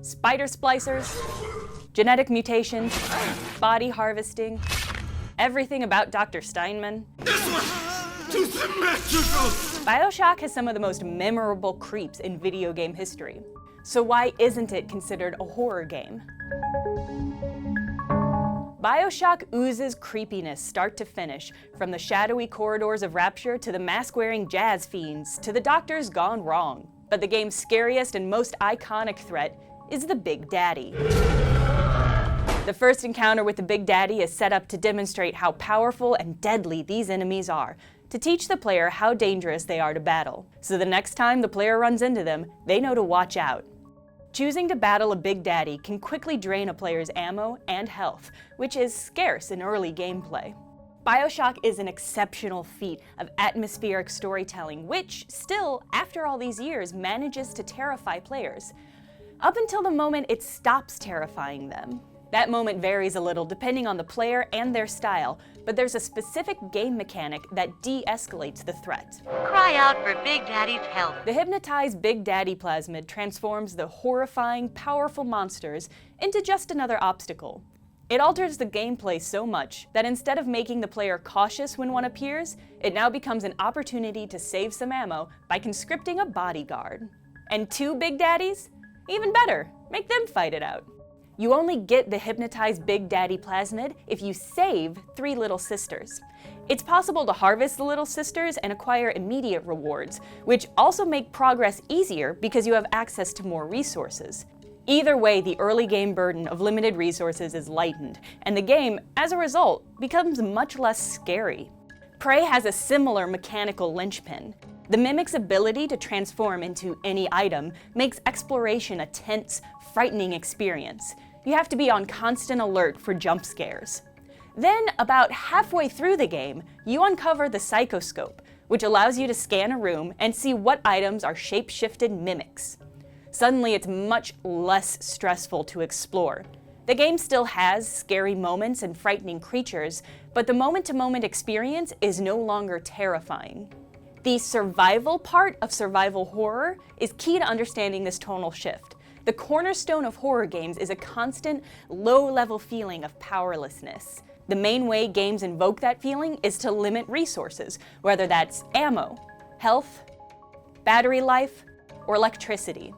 spider splicers, genetic mutations, body harvesting, everything about Dr. Steinman. This was too symmetrical! BioShock has some of the most memorable creeps in video game history. So why isn't it considered a horror game? BioShock oozes creepiness start to finish, from the shadowy corridors of Rapture to the mask-wearing jazz fiends to the doctors gone wrong. But the game's scariest and most iconic threat is the Big Daddy. The first encounter with the Big Daddy is set up to demonstrate how powerful and deadly these enemies are, to teach the player how dangerous they are to battle. So the next time the player runs into them, they know to watch out. Choosing to battle a Big Daddy can quickly drain a player's ammo and health, which is scarce in early gameplay. BioShock is an exceptional feat of atmospheric storytelling, which still, after all these years, manages to terrify players, up until the moment it stops terrifying them. That moment varies a little depending on the player and their style, but there's a specific game mechanic that de-escalates the threat. Cry out for Big Daddy's help. The hypnotized Big Daddy plasmid transforms the horrifying, powerful monsters into just another obstacle. It alters the gameplay so much that instead of making the player cautious when one appears, it now becomes an opportunity to save some ammo by conscripting a bodyguard. And 2 Big Daddies? Even better, make them fight it out. You only get the hypnotized Big Daddy plasmid if you save 3 little sisters. It's possible to harvest the little sisters and acquire immediate rewards, which also make progress easier because you have access to more resources. Either way, the early game burden of limited resources is lightened, and the game, as a result, becomes much less scary. Prey has a similar mechanical linchpin. The Mimic's ability to transform into any item makes exploration a tense, frightening experience. You have to be on constant alert for jump scares. Then, about halfway through the game, you uncover the Psychoscope, which allows you to scan a room and see what items are shape-shifted mimics. Suddenly, it's much less stressful to explore. The game still has scary moments and frightening creatures, but the moment-to-moment experience is no longer terrifying. The survival part of survival horror is key to understanding this tonal shift. The cornerstone of horror games is a constant, low-level feeling of powerlessness. The main way games invoke that feeling is to limit resources, whether that's ammo, health, battery life, or electricity.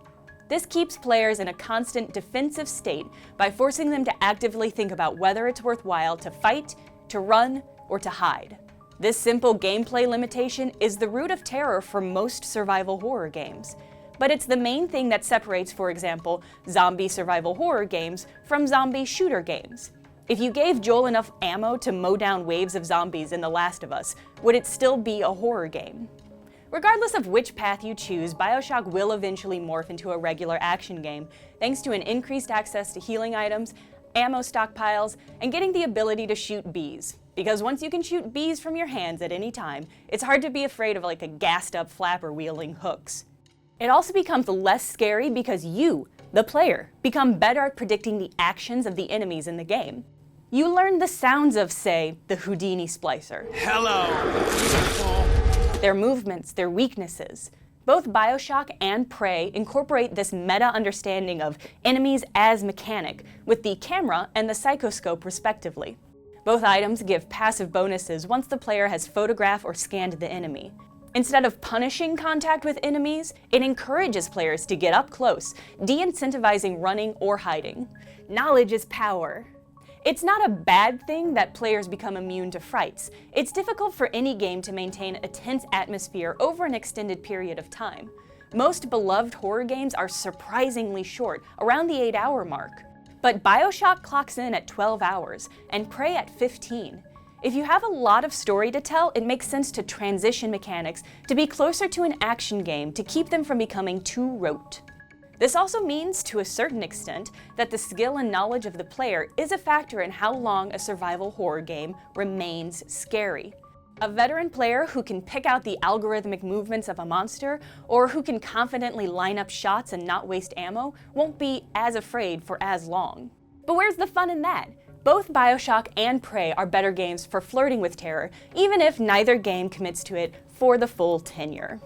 This keeps players in a constant defensive state by forcing them to actively think about whether it's worthwhile to fight, to run, or to hide. This simple gameplay limitation is the root of terror for most survival horror games. But it's the main thing that separates, for example, zombie survival horror games from zombie shooter games. If you gave Joel enough ammo to mow down waves of zombies in The Last of Us, would it still be a horror game? Regardless of which path you choose, BioShock will eventually morph into a regular action game, thanks to an increased access to healing items, ammo stockpiles, and getting the ability to shoot bees. Because once you can shoot bees from your hands at any time, it's hard to be afraid of like a gassed-up flapper wielding hooks. It also becomes less scary because you, the player, become better at predicting the actions of the enemies in the game. You learn the sounds of, say, the Houdini splicer. Hello, Their movements, their weaknesses. Both BioShock and Prey incorporate this meta understanding of enemies as mechanic, with the camera and the Psychoscope respectively. Both items give passive bonuses once the player has photographed or scanned the enemy. Instead of punishing contact with enemies, it encourages players to get up close, de-incentivizing running or hiding. Knowledge is power. It's not a bad thing that players become immune to frights. It's difficult for any game to maintain a tense atmosphere over an extended period of time. Most beloved horror games are surprisingly short, around the 8-hour mark. But BioShock clocks in at 12 hours, and Prey at 15. If you have a lot of story to tell, it makes sense to transition mechanics to be closer to an action game to keep them from becoming too rote. This also means, to a certain extent, that the skill and knowledge of the player is a factor in how long a survival horror game remains scary. A veteran player who can pick out the algorithmic movements of a monster, or who can confidently line up shots and not waste ammo, won't be as afraid for as long. But where's the fun in that? Both BioShock and Prey are better games for flirting with terror, even if neither game commits to it for the full tenure.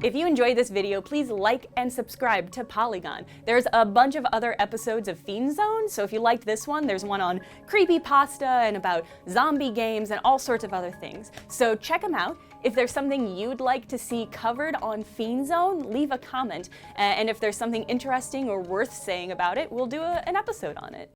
If you enjoyed this video, please like and subscribe to Polygon. There's a bunch of other episodes of FiendZone, so if you liked this one, there's one on creepypasta and about zombie games and all sorts of other things. So check them out. If there's something you'd like to see covered on FiendZone, leave a comment. And if there's something interesting or worth saying about it, we'll do an episode on it.